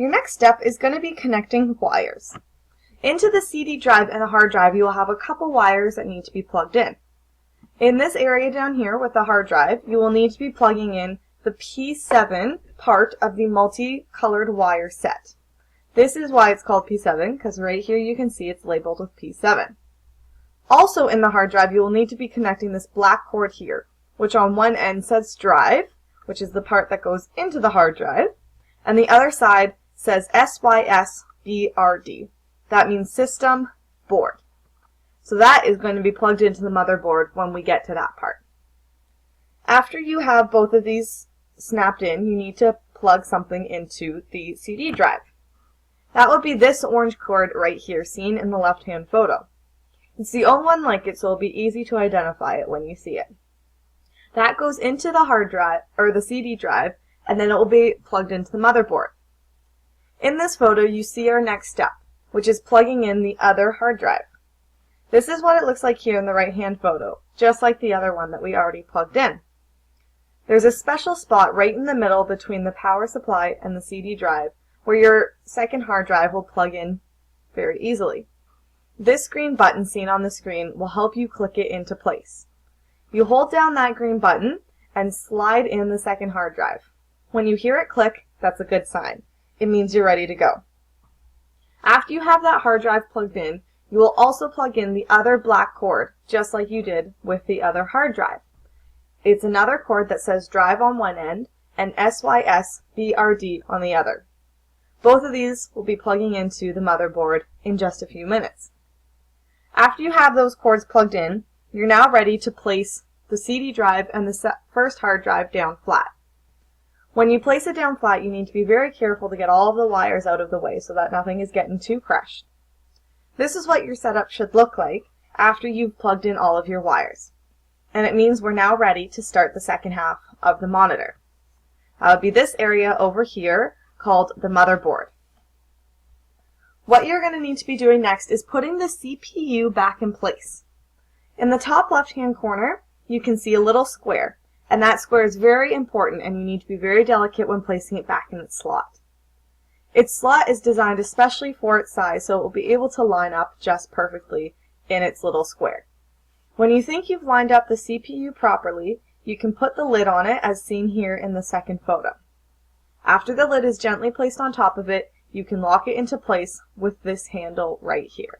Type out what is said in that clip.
Your next step is going to be connecting wires. Into the CD drive and the hard drive, you will have a couple wires that need to be plugged in. In this area down here with the hard drive, you will need to be plugging in the P7 part of the multicolored wire set. This is why it's called P7, because right here you can see it's labeled with P7. Also in the hard drive, you will need to be connecting this black cord here, which on one end says drive, which is the part that goes into the hard drive, and the other side says SYSBRD. That means system board. So that is going to be plugged into the motherboard when we get to that part. After you have both of these snapped in, you need to plug something into the CD drive. That would be this orange cord right here, seen in the left-hand photo. It's the only one like it, so it'll be easy to identify it when you see it. That goes into the hard drive, or the CD drive, and then it will be plugged into the motherboard. In this photo, you see our next step, which is plugging in the other hard drive. This is what it looks like here in the right-hand photo, just like the other one that we already plugged in. There's a special spot right in the middle between the power supply and the CD drive where your second hard drive will plug in very easily. This green button seen on the screen will help you click it into place. You hold down that green button and slide in the second hard drive. When you hear it click, that's a good sign. It means you're ready to go. After you have that hard drive plugged in, you will also plug in the other black cord, just like you did with the other hard drive. It's another cord that says drive on one end and SYSBRD on the other. Both of these will be plugging into the motherboard in just a few minutes. After you have those cords plugged in, you're now ready to place the CD drive and the first hard drive down flat. When you place it down flat, you need to be very careful to get all of the wires out of the way so that nothing is getting too crushed. This is what your setup should look like after you've plugged in all of your wires. And it means we're now ready to start the second half of the monitor. That would be this area over here called the motherboard. What you're going to need to be doing next is putting the CPU back in place. In the top left-hand corner, you can see a little square, and that square is very important and you need to be very delicate when placing it back in its slot. Its slot is designed especially for its size, so it will be able to line up just perfectly in its little square. When you think you've lined up the CPU properly, you can put the lid on it as seen here in the second photo. After the lid is gently placed on top of it, you can lock it into place with this handle right here.